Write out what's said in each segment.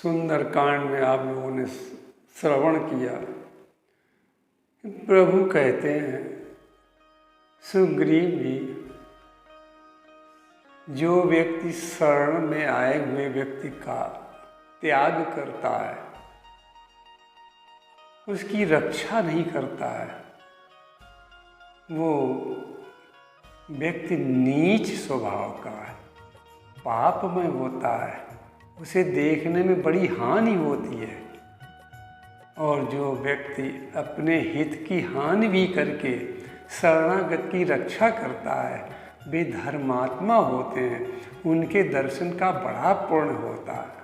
सुंदरकांड में आप लोगों ने श्रवण किया। प्रभु कहते हैं सुग्रीव जी, जो व्यक्ति शरण में आए हुए व्यक्ति का त्याग करता है, उसकी रक्षा नहीं करता है, वो व्यक्ति नीच स्वभाव का है, पापमय होता है, उसे देखने में बड़ी हानि होती है। और जो व्यक्ति अपने हित की हानि भी करके शरणागत की रक्षा करता है, वे धर्मात्मा होते हैं, उनके दर्शन का बड़ा पुण्य होता है।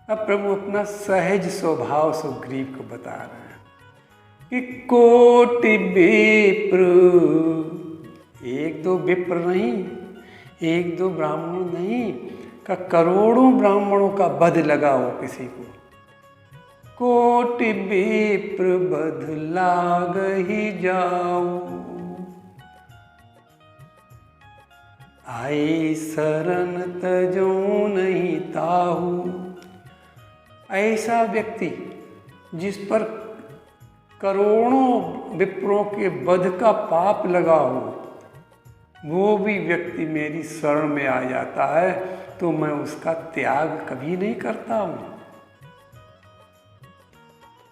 अब प्रभु अपना सहज स्वभाव सुग्रीव को बता रहे हैं कि कोटि विप्र, एक दो विप्र नहीं, एक दो ब्राह्मण नहीं, का करोड़ों ब्राह्मणों का वध लगा हो किसी को। कोटि विप्र वध लाग ही जाओ, आए शरण तजो नहीं ताहू। ऐसा व्यक्ति जिस पर करोड़ों विप्रों के वध का पाप लगा हो, वो भी व्यक्ति मेरी शरण में आ जाता है तो मैं उसका त्याग कभी नहीं करता हूँ,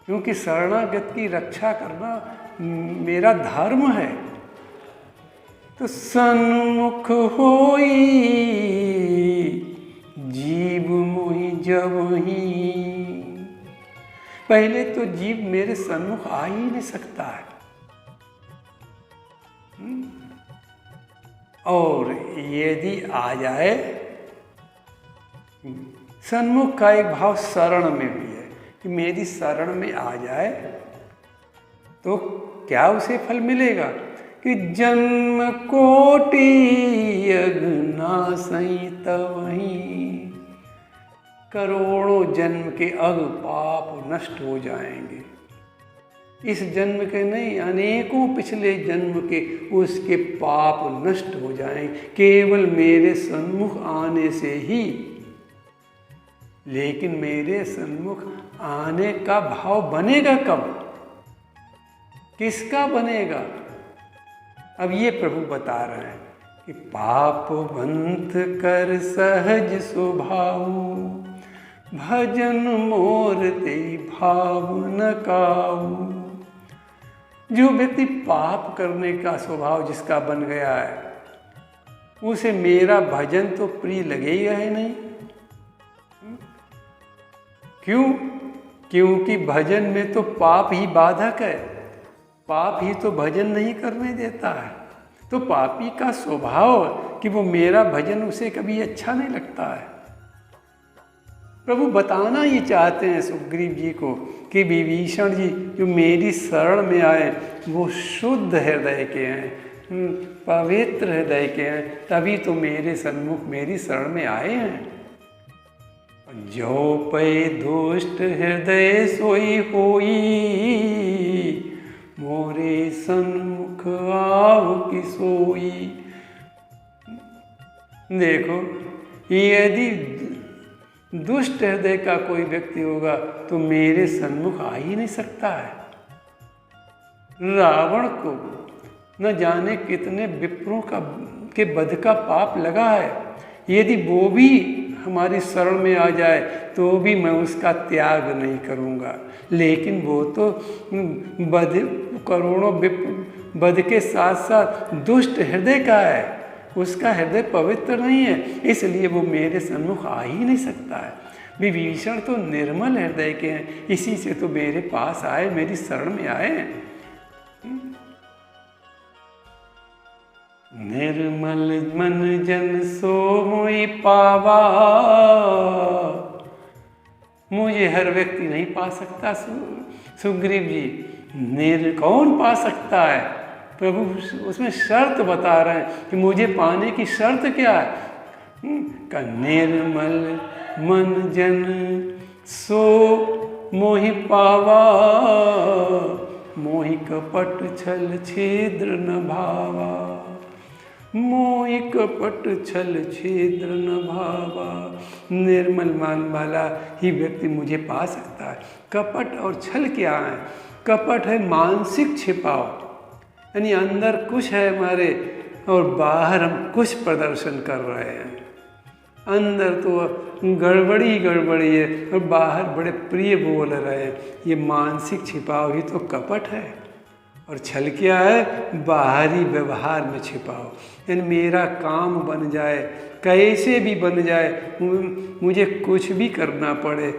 क्योंकि शरणागत की रक्षा करना मेरा धर्म है। तो सन्मुख होई जीव मोहि जबहि, पहले तो जीव मेरे सन्मुख आ ही नहीं सकता है। और यदि आ जाए, सन्मुख का एक भाव शरण में भी है कि मेरी शरण में आ जाए तो क्या उसे फल मिलेगा कि जन्म कोटि अघनासई तवहीं, करोड़ों जन्म के अघ पाप नष्ट हो जाएंगे। इस जन्म के नहीं, अनेकों पिछले जन्म के उसके पाप नष्ट हो जाएंगे केवल मेरे सन्मुख आने से ही। लेकिन मेरे सन्मुख आने का भाव बनेगा कब, किसका बनेगा? अब ये प्रभु बता रहे हैं कि पाप बंध कर सहज स्वभाव, भजन मोर ते भाव न काऊ। जो व्यक्ति पाप करने का स्वभाव जिसका बन गया है, उसे मेरा भजन तो प्रिय लगेगा ही नहीं। क्यों? क्योंकि भजन में तो पाप ही बाधक है, पाप ही तो भजन नहीं करने देता है। तो पापी का स्वभाव कि वो मेरा भजन उसे कभी अच्छा नहीं लगता है। प्रभु बताना ये चाहते हैं सुग्रीव जी को कि विभीषण जी जो मेरी शरण में आए वो शुद्ध हृदय के हैं, पवित्र हृदय के हैं, तभी तो मेरे सन्मुख मेरी शरण में आए हैं। जो पै दुष्ट हृदय सोई होई, मोरे सन्मुख आव की सोई। देखो, यदि दुष्ट हृदय का कोई व्यक्ति होगा तो मेरे सन्मुख आ ही नहीं सकता है। रावण को न जाने कितने विप्रों के वध का पाप लगा है, यदि वो भी हमारी शरण में आ जाए तो भी मैं उसका त्याग नहीं करूँगा। लेकिन वो तो करोड़ों वध के साथ साथ दुष्ट हृदय का है, उसका हृदय पवित्र नहीं है, इसलिए वो मेरे सन्मुख आ ही नहीं सकता है। विभीषण तो निर्मल हृदय के हैं, इसी से तो मेरे पास आए, मेरी शरण में आए हैं। निर्मल मन जन सो मोहि पावा, मुझे हर व्यक्ति नहीं पा सकता सुग्रीव जी। कौन पा सकता है? प्रभु उसमें शर्त बता रहे हैं कि मुझे पाने की शर्त क्या है। का निर्मल मन जन सो मोहि पावा, मोहि कपट छल छिद्र न भावा। मोहि कपट छल छेद्र न भावा। निर्मल मन वाला ही व्यक्ति मुझे पा सकता है। कपट और छल क्या है? कपट है मानसिक छिपाव, यानी अंदर कुछ है हमारे और बाहर हम कुछ प्रदर्शन कर रहे हैं। अंदर तो गड़बड़ी गड़बड़ी है और बाहर बड़े प्रिय बोल रहे हैं। ये मानसिक छिपाव ही तो कपट है। और छल क्या है? बाहरी व्यवहार में छिपाओ, यानी मेरा काम बन जाए, कैसे भी बन जाए, मुझे कुछ भी करना पड़े,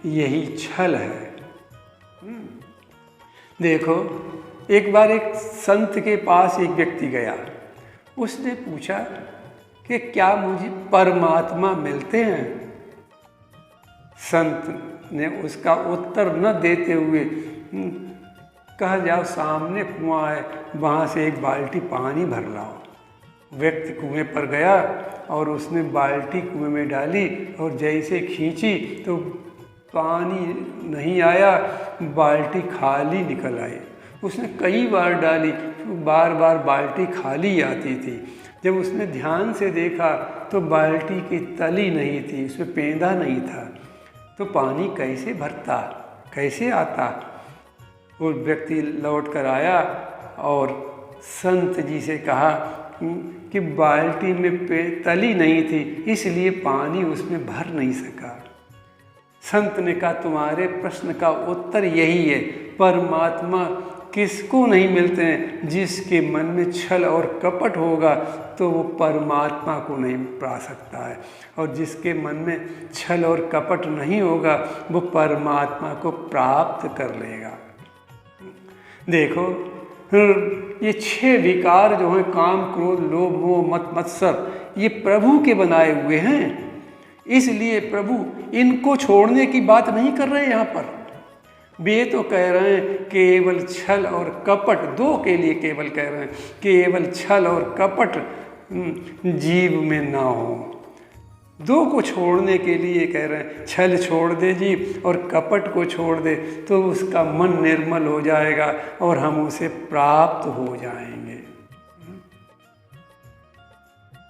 यही छल है। देखो, एक बार एक संत के पास एक व्यक्ति गया। उसने पूछा कि क्या मुझे परमात्मा मिलते हैं? संत ने उसका उत्तर न देते हुए कहा, जाओ सामने कुआं है, वहाँ से एक बाल्टी पानी भर लाओ। व्यक्ति कुएं पर गया और उसने बाल्टी कुएं में डाली और जैसे खींची तो पानी नहीं आया, बाल्टी खाली निकल आई। उसने कई बार डाली, बार बार बाल्टी खाली आती थी। जब उसने ध्यान से देखा तो बाल्टी की तली नहीं थी, उसमें पेंदा नहीं था। तो पानी कैसे भरता, कैसे आता? वो व्यक्ति लौट कर आया और संत जी से कहा कि बाल्टी में तली नहीं थी, इसलिए पानी उसमें भर नहीं सका। संत ने कहा, तुम्हारे प्रश्न का उत्तर यही है। परमात्मा किसको नहीं मिलते हैं? जिसके मन में छल और कपट होगा तो वो परमात्मा को नहीं पा सकता है, और जिसके मन में छल और कपट नहीं होगा वो परमात्मा को प्राप्त कर लेगा। देखो, ये 6 विकार जो हैं, काम, क्रोध, लोभ, मोह, मद, मत्सर, ये प्रभु के बनाए हुए हैं। इसलिए प्रभु इनको छोड़ने की बात नहीं कर रहे यहाँ पर। वे तो कह रहे हैं केवल छल और कपट, 2 के लिए केवल कह रहे हैं, केवल छल और कपट जीव में ना हो। 2 को छोड़ने के लिए कह रहे हैं, छल छोड़ दे जीव और कपट को छोड़ दे तो उसका मन निर्मल हो जाएगा और हम उसे प्राप्त हो जाएंगे।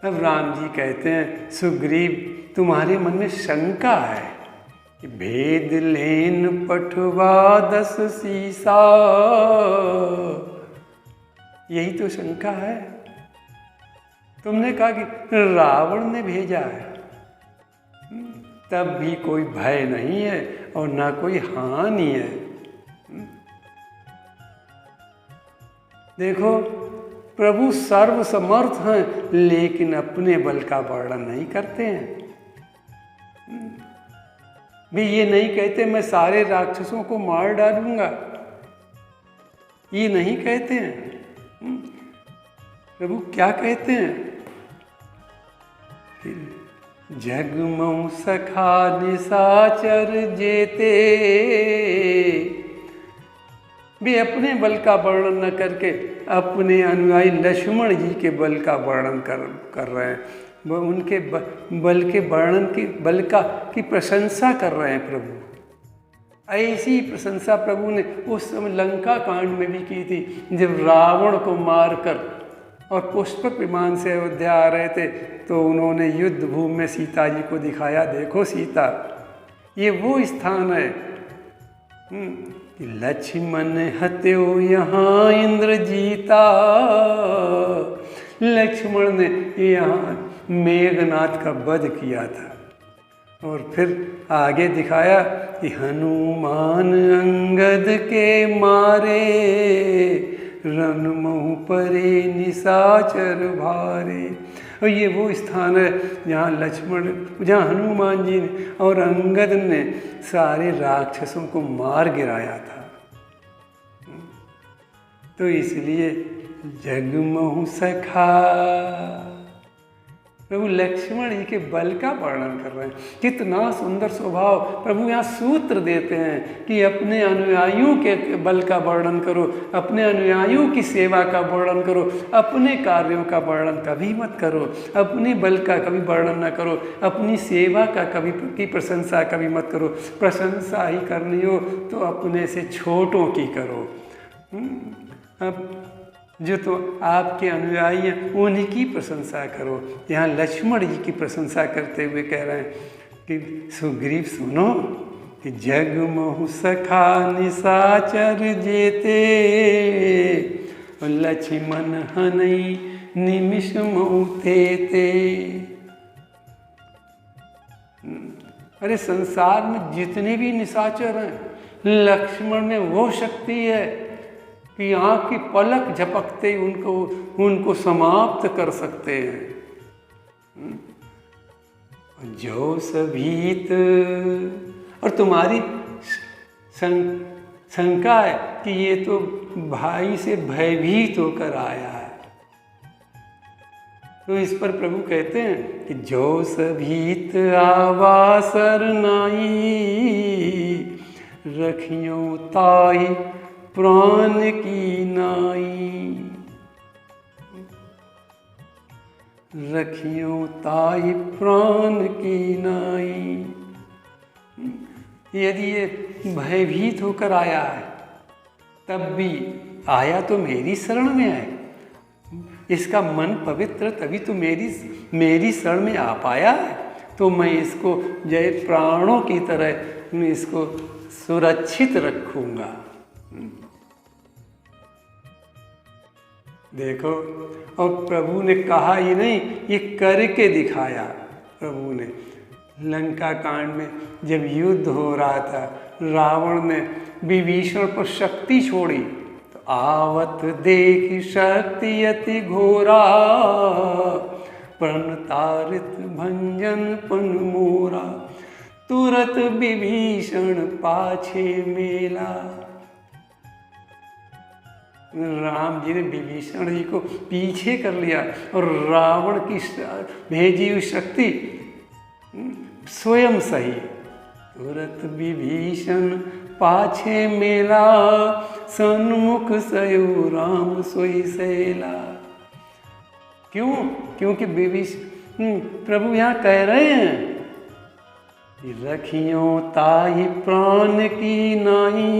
अब राम जी कहते हैं, सुग्रीव तुम्हारे मन में शंका है कि भेद लेन पठवा 10 सीसा, यही तो शंका है। तुमने कहा कि रावण ने भेजा है, तब भी कोई भय नहीं है और ना कोई हानि है। देखो, प्रभु सर्वसमर्थ हैं लेकिन अपने बल का वर्णन नहीं करते हैं। भी ये नहीं कहते मैं सारे राक्षसों को मार डालूंगा, ये नहीं कहते हैं। प्रभु क्या कहते हैं? जगमऊ सखा निशाचर जेते, भी अपने बल का वर्णन न करके अपने अनुयायी लक्ष्मण जी के बल का वर्णन कर रहे हैं। वो उनके बल के वर्णन की प्रशंसा कर रहे हैं प्रभु। ऐसी प्रशंसा प्रभु ने उस समय लंका कांड में भी की थी, जब रावण को मारकर और पुष्पक विमान से अयोध्या आ रहे थे तो उन्होंने युद्ध भूमि में सीता जी को दिखाया, देखो सीता, ये वो स्थान है। लक्ष्मण हत्यो यहाँ इंद्र जीता, लक्ष्मण ने यहाँ मेघनाथ का वध किया था। और फिर आगे दिखाया कि हनुमान अंगद के मारे, रणमहु परे निशाचर भारे। और ये वो स्थान है जहाँ हनुमान जी ने और अंगद ने सारे राक्षसों को मार गिराया था। तो इसलिए जगमहु सखा, प्रभु लक्ष्मण जी के बल का वर्णन कर रहे हैं। कितना सुंदर स्वभाव। प्रभु यहाँ सूत्र देते हैं कि अपने अनुयायियों के बल का वर्णन करो, अपने अनुयायियों की सेवा का वर्णन करो, अपने कार्यों का वर्णन कभी मत करो, अपने बल का कभी वर्णन न करो, अपनी सेवा का कभी की प्रशंसा कभी मत करो। प्रशंसा ही करनी हो तो अपने से छोटों की करो। अब जो तो आपके अनुयायी हैं उन्हीं की प्रशंसा करो। यहाँ लक्ष्मण जी की प्रशंसा करते हुए कह रहे हैं कि सुग्रीव सुनो कि जग महु सखा निशाचर जेते, लक्ष्मण हनई निमिष महु तेते। अरे संसार में जितने भी निशाचर हैं, लक्ष्मण में वो शक्ति है कि आँख की पलक झपकते ही उनको समाप्त कर सकते हैं। जो सभीत, और तुम्हारी शंका है कि ये तो भाई से भयभीत होकर आया है, तो इस पर प्रभु कहते हैं कि जो सभीत आवा सरनाई, रखियो ताई प्राण की नाई, रखियो ताई प्राण की नाई। यदि ये भयभीत होकर आया है, तब भी आया तो मेरी शरण में है, इसका मन पवित्र तभी तो मेरी शरण में आ पाया है, तो मैं इसको जय प्राणों की तरह मैं इसको सुरक्षित रखूंगा। देखो, और प्रभु ने कहा ही नहीं, ये करके दिखाया। प्रभु ने लंका कांड में जब युद्ध हो रहा था, रावण ने विभीषण पर शक्ति छोड़ी, तो आवत देख शक्ति अति घोरा, प्रण तारित भंजन पन मोरा, तुरत विभीषण पाछे मेला। राम जी ने विभीषण जी को पीछे कर लिया और रावण की भेजी हुई शक्ति स्वयं सही। तुरत विभीषण पाछे मेला, सन्मुख सयो राम सोई सैला। क्यों? क्योंकि विभीषण प्रभु यहाँ कह रहे हैं, रखियो ताहि प्राण की नाई,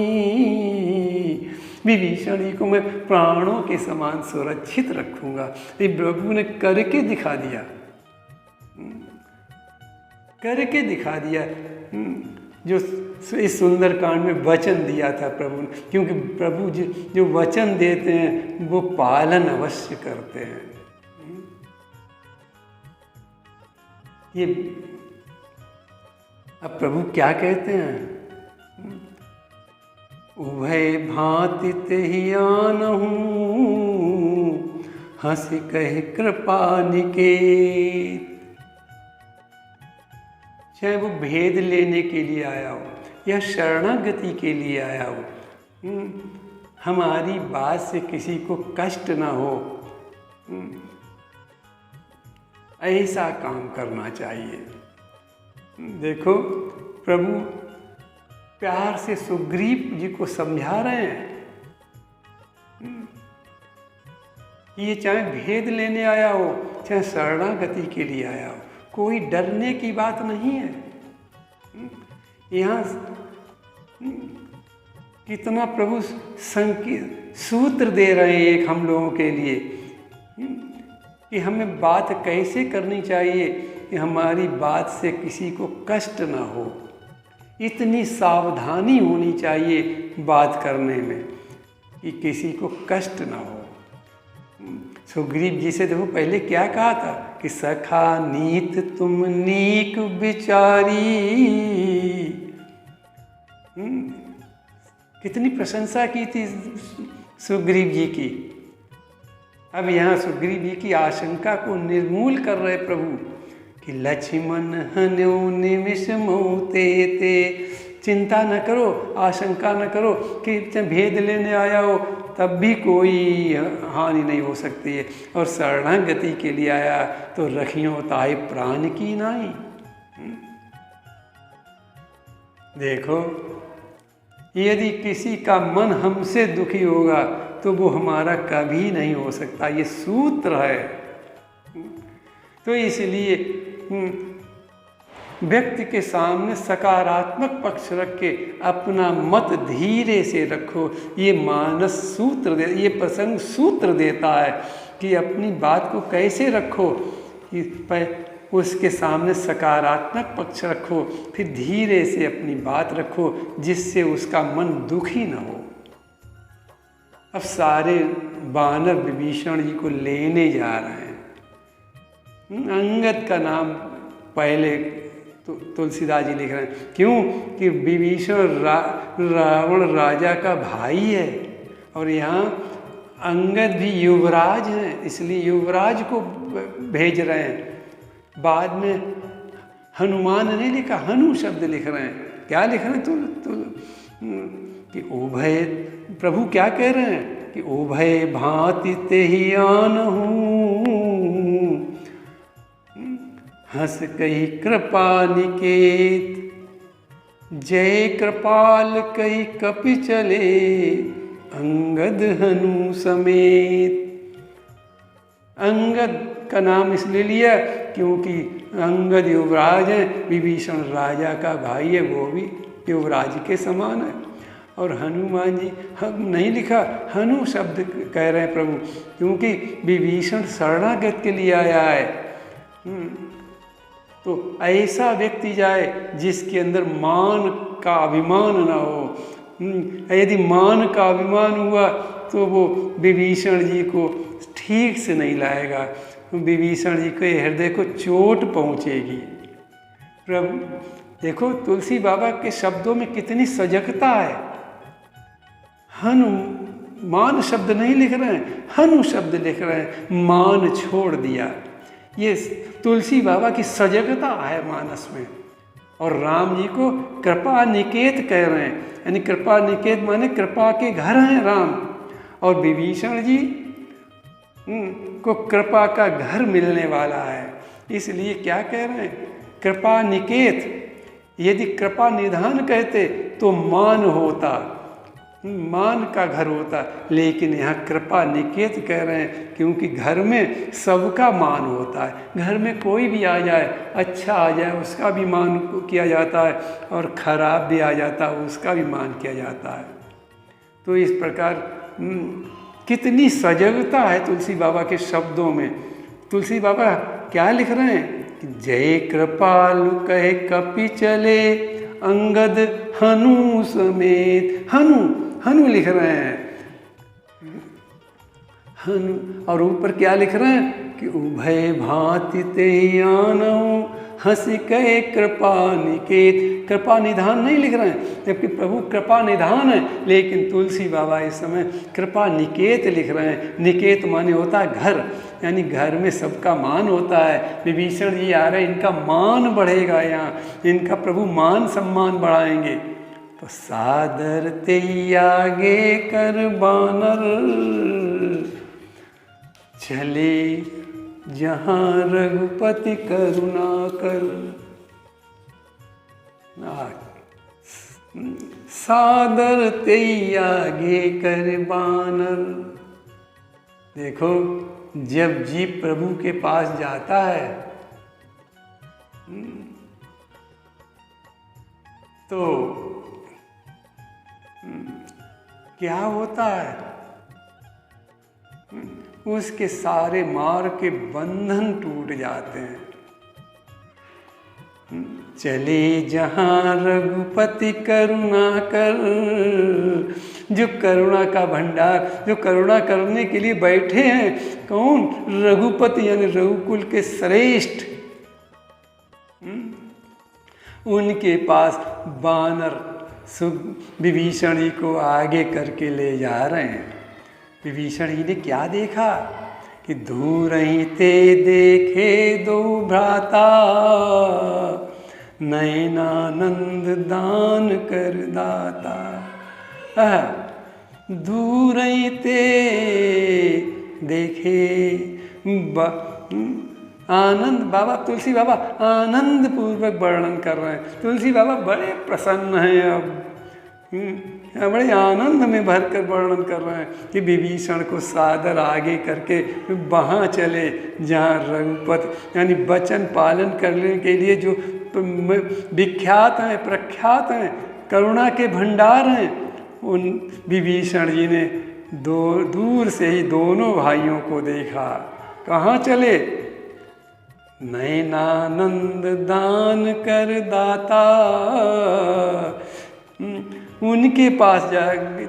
विभीषण जी को मैं प्राणों के समान सुरक्षित रखूंगा। ये प्रभु ने करके दिखा दिया, करके दिखा दिया, जो इस सुंदर कांड में वचन दिया था प्रभु ने। क्योंकि प्रभु जो वचन देते हैं वो पालन अवश्य करते हैं। ये अब प्रभु क्या कहते हैं, उभय भांति तेहि आनहूं, हंस कह कृपा निकेत। चाहे वो भेद लेने के लिए आया हो या शरणागति के लिए आया हो, हमारी बात से किसी को कष्ट ना हो, ऐसा काम करना चाहिए। देखो, प्रभु प्यार से सुग्रीव जी को समझा रहे हैं, ये चाहे भेद लेने आया हो चाहे शरणागति के लिए आया हो, कोई डरने की बात नहीं है। यहाँ कितना प्रभु सूत्र दे रहे हैं एक हम लोगों के लिए कि हमें बात कैसे करनी चाहिए कि हमारी बात से किसी को कष्ट ना हो। इतनी सावधानी होनी चाहिए बात करने में कि किसी को कष्ट ना हो। सुग्रीव जी से देखो पहले क्या कहा था कि सखा नीत तुम नीक विचारी, कितनी प्रशंसा की थी सुग्रीव जी की। अब यहाँ सुग्रीव जी की आशंका को निर्मूल कर रहे प्रभु कि लक्ष्मण हन्यो निमिष मोते ते, चिंता न करो, आशंका न करो कि भेद लेने आया हो तब भी कोई हानि नहीं हो सकती है, और शरणागति के लिए आया तो रखियो ताहि प्राण की नाई। देखो, यदि किसी का मन हमसे दुखी होगा तो वो हमारा कभी नहीं हो सकता, ये सूत्र है। तो इसलिए व्यक्ति के सामने सकारात्मक पक्ष रख के अपना मत धीरे से रखो। ये मानस सूत्र ये प्रसंग सूत्र देता है कि अपनी बात को कैसे रखो, कि उसके सामने सकारात्मक पक्ष रखो, फिर धीरे से अपनी बात रखो जिससे उसका मन दुखी न हो। अब सारे वानर विभीषण जी को लेने जा रहे हैं। अंगद का नाम पहले तुलसीदास जी लिख रहे हैं, क्यों कि विभीषण रावण राजा का भाई है और यहाँ अंगद भी युवराज हैं, इसलिए युवराज को भेज रहे हैं। बाद में हनुमान नहीं लिखा, हनु शब्द लिख रहे हैं। क्या लिख रहे हैं कि उभय, प्रभु क्या कह रहे हैं कि उभय भांति तेहि आनहूँ, हंस कही कृपा निकेत, जय कृपाल कही कपि चले, अंगद हनु समेत। अंगद का नाम इसलिए लिया क्योंकि अंगद युवराज हैं, विभीषण राजा का भाई है, वो भी युवराज के समान है। और हनुमान जी हम नहीं लिखा, हनु शब्द कह रहे हैं प्रभु, क्योंकि विभीषण शरणागत के लिए आया है। तो ऐसा व्यक्ति जाए जिसके अंदर मान का अभिमान न हो। यदि मान का अभिमान हुआ तो वो विभीषण जी को ठीक से नहीं लाएगा, विभीषण जी के हृदय को चोट पहुँचेगी। प्रभु देखो तुलसी बाबा के शब्दों में कितनी सजगता है। हनुमान शब्द नहीं लिख रहे हैं, हनु शब्द लिख रहे हैं, मान छोड़ दिया। ये तुलसी बाबा की सजगता है मानस में। और राम जी को कृपा निकेत कह रहे हैं, यानी कृपा निकेत माने कृपा के घर हैं राम। और विभीषण जी को कृपा का घर मिलने वाला है, इसलिए क्या कह रहे हैं कृपा निकेत। यदि कृपा निधान कहते तो मान होता, मान का घर होता, लेकिन यहाँ कृपा निकेत कह रहे हैं क्योंकि घर में सबका मान होता है। घर में कोई भी आ जाए, अच्छा आ जाए उसका भी मान किया जाता है, और खराब भी आ जाता है उसका भी मान किया जाता है। तो इस प्रकार कितनी सजगता है तुलसी बाबा के शब्दों में। तुलसी बाबा क्या लिख रहे हैं, जय कृपालु कहे कपि चले, अंगद हनु समेत। हनु लिख रहे हैं, हनु। और ऊपर क्या लिख रहे हैं कि उभय भांति तेहि आनहूँ, हंसी कहे कृपा निकेत। कृपा निधान नहीं लिख रहे हैं, जबकि प्रभु कृपा निधान है, लेकिन तुलसी बाबा इस समय कृपा निकेत लिख रहे हैं। निकेत माने होता है घर, यानी घर में सबका मान होता है। विभीषण जी आ रहे, इनका मान बढ़ेगा, यहाँ इनका प्रभु मान सम्मान बढ़ाएंगे। तो सादर तेई आगे कर बानर, चले जहाँ रघुपति करुणा कर। सादर तेई आगे कर बानर। देखो जब जीव प्रभु के पास जाता है तो क्या होता है, उसके सारे मार के बंधन टूट जाते हैं। चले जहाँ रघुपति करुणा कर। जो करुणा का भंडार, जो करुणा करने के लिए बैठे हैं, कौन, रघुपति यानी रघुकुल के श्रेष्ठ, उनके पास बानर विभीषण जी को आगे करके ले जा रहे हैं। विभीषण जी ने क्या देखा कि दूर ही ते देखे दो भ्राता, नयनानंद दान कर दाता। दूर ही ते देखे आनंद, बाबा तुलसी बाबा आनंद पूर्वक वर्णन कर रहे हैं। तुलसी बाबा बड़े प्रसन्न हैं, अब बड़े आनंद में भरकर वर्णन कर रहे हैं कि विभीषण को सादर आगे करके वहाँ चले जहाँ रघुपति यानी वचन पालन करने के लिए जो विख्यात हैं, प्रख्यात हैं, करुणा के भंडार हैं। उन विभीषण जी ने दूर से ही दोनों भाइयों को देखा। कहाँ चले? नयनानंद दान कर दाता, उनके पास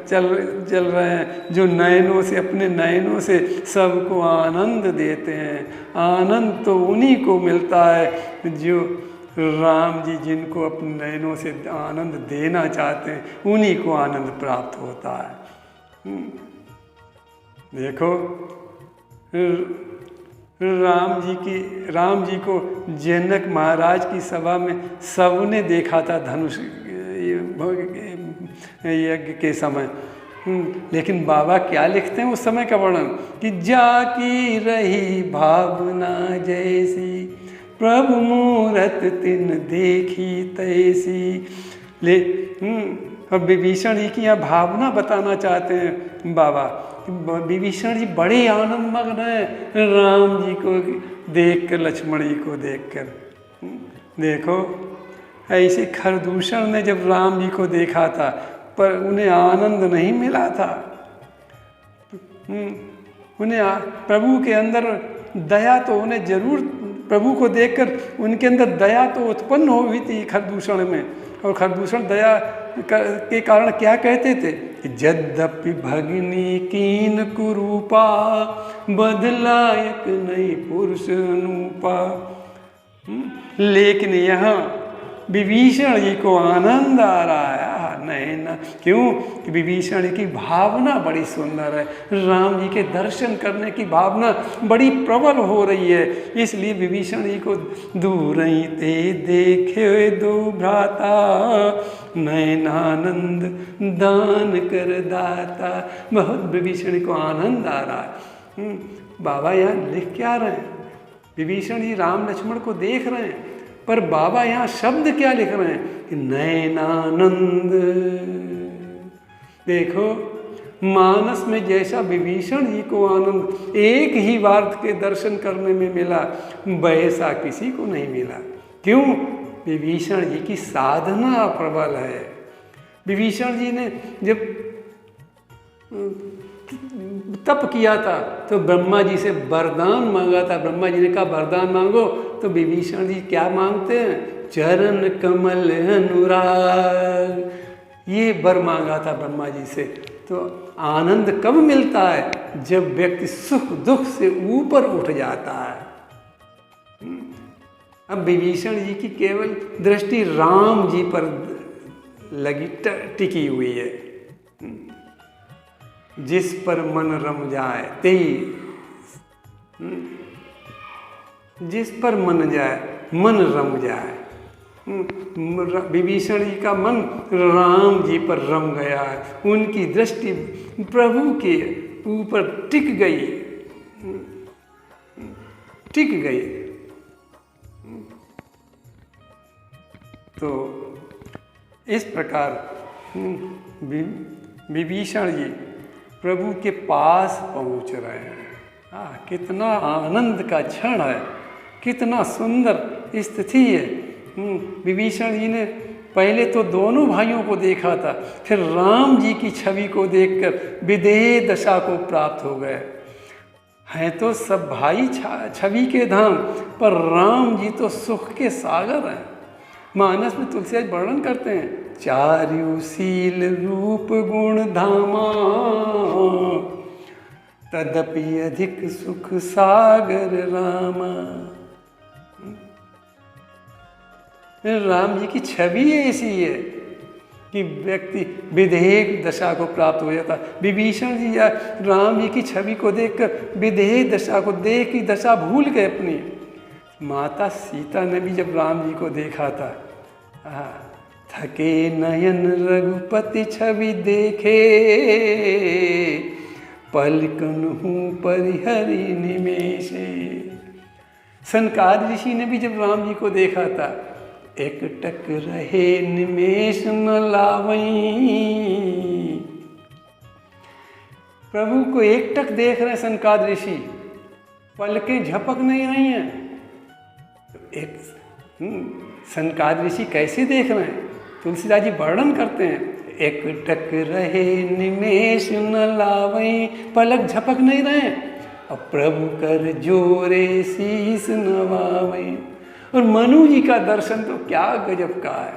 चल रहे हैं जो नयनों से, अपने नयनों से सबको आनंद देते हैं। आनंद तो उन्हीं को मिलता है जो राम जी जिनको अपने नयनों से आनंद देना चाहते हैं, उन्हीं को आनंद प्राप्त होता है। देखो राम जी को जनक महाराज की सभा में सबने देखा था धनुष यज्ञ के समय। लेकिन बाबा क्या लिखते हैं उस समय का वर्णन कि जाकी रही भावना जैसी, प्रभु मूरत तिन देखी तैसी। अब विभीषण जी की यहाँ भावना बताना चाहते हैं बाबा। विभीषण जी बड़े आनंद मग्न हैं राम जी को देखकर, लक्ष्मण जी को देखकर। देखो ऐसे खरदूषण ने जब राम जी को देखा था पर उन्हें आनंद नहीं मिला था। उन्हें प्रभु के अंदर दया तो उन्हें जरूर, प्रभु को देखकर उनके अंदर दया तो उत्पन्न हुई थी खरदूषण में। और खरदूषण दया के कारण क्या कहते थे कि यद्यपि भगिनी कीन कुरूपा, बदलायक नहीं पुरुष अनूपा। लेकिन यहाँ विभीषण जी को आनंद आ रहा है। नहीं, क्यों कि विभीषण जी की भावना बड़ी सुंदर है, राम जी के दर्शन करने की भावना बड़ी प्रबल हो रही है। इसलिए विभीषण जी को दूर ही ते देखे दो भ्राता, नयनानंद दान कर दाता। बहुत विभीषण जी को आनंद आ रहा है। बाबा यहाँ लिख क्या रहे हैं? विभीषण जी राम लक्ष्मण को देख रहे हैं, पर बाबा यहाँ शब्द क्या लिख रहे हैं कि नयनानंद। देखो मानस में जैसा विभीषण जी को आनंद एक ही बार के दर्शन करने में मिला, वैसा किसी को नहीं मिला। क्यों? विभीषण जी की साधना प्रबल है। विभीषण जी ने जब तप किया था तो ब्रह्मा जी से वरदान मांगा था। ब्रह्मा जी ने कहा वरदान मांगो, तो विभीषण जी क्या मांगते हैं? चरण कमल अनुराग, ये वर मांगा था ब्रह्मा जी से। तो आनंद कब मिलता है? जब व्यक्ति सुख दुख से ऊपर उठ जाता है। अब विभीषण जी की केवल दृष्टि राम जी पर लगी, टिकी हुई है। जिस पर मन रम जाए तेई, जिस पर मन जाए, मन रम जाए। विभीषण जी का मन राम जी पर रम गया है, उनकी दृष्टि प्रभु के ऊपर टिक गई, टिक गई। तो इस प्रकार विभीषण जी प्रभु के पास पहुंच रहे हैं। कितना आनंद का क्षण है, कितना सुंदर स्थिति है। विभीषण जी ने पहले तो दोनों भाइयों को देखा था, फिर राम जी की छवि को देखकर विदेह दशा को प्राप्त हो गए। हैं तो सब भाई छवि के धाम, पर राम जी तो सुख के सागर हैं। मानस में तुलसीदास वर्णन करते हैं, चारु शील रूप गुण धामा, तदपि अधिक सुख सागर रामा। राम जी की छवि ऐसी है कि व्यक्ति विदेह दशा को प्राप्त हो जाता। विभीषण जी या राम जी की छवि को देखकर विदेह दशा को, देह की दशा भूल गए अपनी। माता सीता ने भी जब राम जी को देखा था, थके नयन रघुपति छवि देखे, पलकन हूँ परिहरि निमेषे। सनकादिक ऋषि ने भी जब राम जी को देखा था, एक टक रहे निमेष न लावई। प्रभु को एक टक देख रहे सनकादिक ऋषि, पलकें झपक नहीं रही हैं। एक सनकादिक ऋषि कैसे देख रहे हैं, तुलसीदास जी वर्णन करते हैं। एक टक रहे निमेष न लावई, पलक झपक नहीं रहे, अब प्रभु कर जोरे शीस नवावई। और मनु जी का दर्शन तो क्या गजब का है।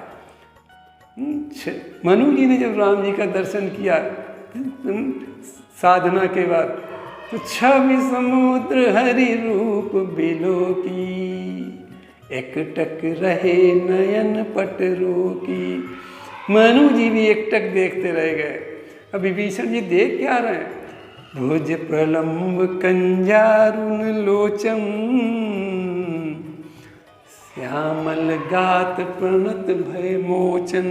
मनु जी ने जब राम जी का दर्शन किया साधना के बाद, तो छवि समुद्र हरि रूप बिलो की, एक टक रहे नयन पट रोकी। मनु जी भी एक टक देखते रह गए। अब विभीषण जी देख क्या रहे हैं, भुज प्रलंब कंजारुन लोचन, श्यामल गात प्रणत भय मोचन।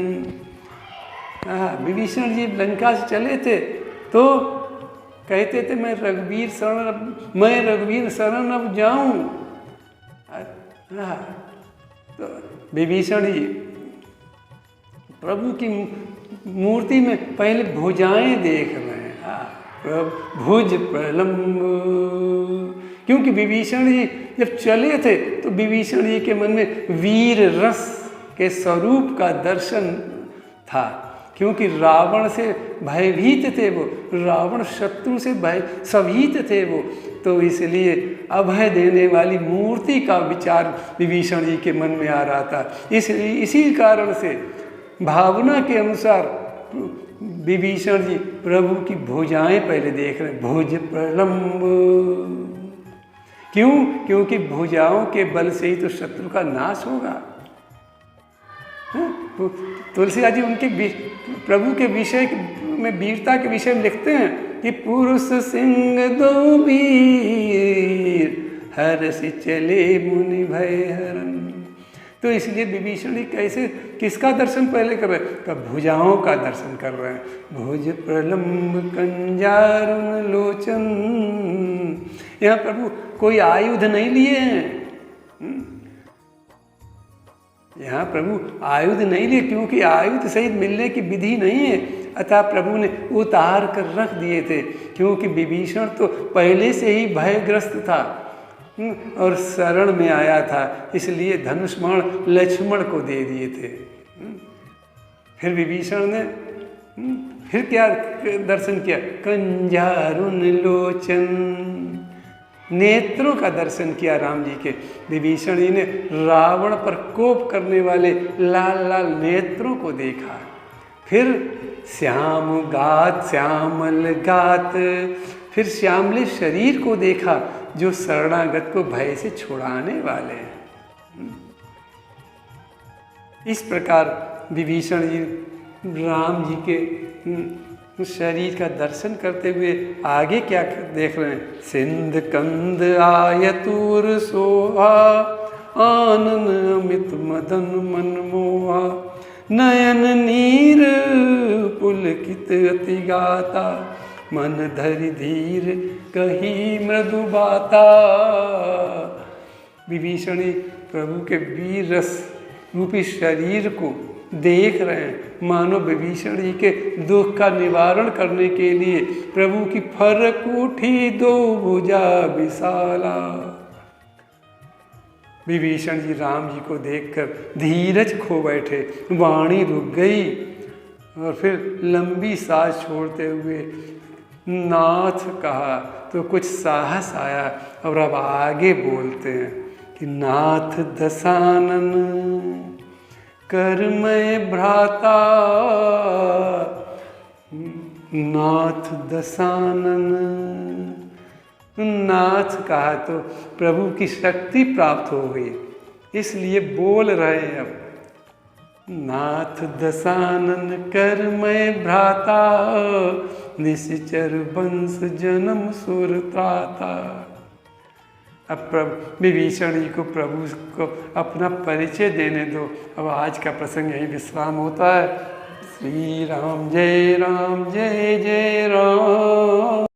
विभीषण जी लंका से चले थे तो कहते थे मैं रघुवीर शरण अब जाऊं। तो विभीषण जी प्रभु की मूर्ति में पहले भुजाएं देख रहे हैं, भुज प्रलंब। क्योंकि विभीषण जी जब चले थे तो विभीषण जी के मन में वीर रस के स्वरूप का दर्शन था। क्योंकि रावण से भयभीत थे वो, रावण शत्रु से सभीत थे वो, तो इसलिए अभय देने वाली मूर्ति का विचार विभीषण जी के मन में आ रहा था। इसलिए इसी कारण से भावना के अनुसार विभीषण जी प्रभु की भुजाएं पहले देख रहे हैं, भुज प्रलंब। क्यों? क्योंकि भुजाओं के बल से ही तो शत्रु का नाश होगा। तुलसीदास जी उनके प्रभु के विषय में, वीरता के विषय में लिखते हैं कि पुरुष सिंह दो वीर, हर्ष चले मुनि भय हरन। तो इसलिए विभीषण जी कैसे, किसका दर्शन पहले कर रहे हैं? तो भुजाओं का दर्शन कर रहे हैं। भुज प्रलंब कंजारुन लोचन। यहाँ प्रभु कोई आयुध नहीं लिए हैं, यहाँ प्रभु आयुध नहीं लिए, क्योंकि आयुध सहित मिलने की विधि नहीं है, अतः प्रभु ने उतार कर रख दिए थे। क्योंकि विभीषण तो पहले से ही भयग्रस्त था और शरण में आया था, इसलिए धनुष बाण लक्ष्मण को दे दिए थे। फिर विभीषण ने फिर क्या दर्शन किया? कंजारुन लोचन, नेत्रों का दर्शन किया राम जी के। विभीषण जी ने रावण पर कोप करने वाले लाल लाल नेत्रों को देखा। फिर श्यामल गात, फिर श्यामले शरीर को देखा जो शरणागत को भय से छुड़ाने वाले हैं। इस प्रकार विभीषण जी राम जी के शरीर का दर्शन करते हुए आगे क्या देख रहे हैं? सिंध कंद आयतुर सोहा, आनन अमित मदन मन मोहा, नयन नीर पुलकित अति गाता, मन धरि धीर कही मृदु बाता। विभीषणी प्रभु के वीर रस रूपी शरीर को देख रहे हैं, मानो विभीषण जी के दुख का निवारण करने के लिए प्रभु की फरक उठी दो भुजा विशाला। विभीषण जी राम जी को देखकर धीरज खो बैठे, वाणी रुक गई और फिर लंबी सांस छोड़ते हुए नाथ कहा तो कुछ साहस आया और अब आगे बोलते हैं कि नाथ दशानन कर मैं भ्राता, नाथ दशानन। नाथ कहा तो प्रभु की शक्ति प्राप्त हो गई, इसलिए बोल रहे हैं अब नाथ दशानन कर मैं भ्राता, निश्चर वंश जन्म सुर त्राता। अब प्रभु विभीषण जी को प्रभु को अपना परिचय देने दो। अब आज का प्रसंग यही विश्राम होता है। श्री राम जय राम जय जय राम।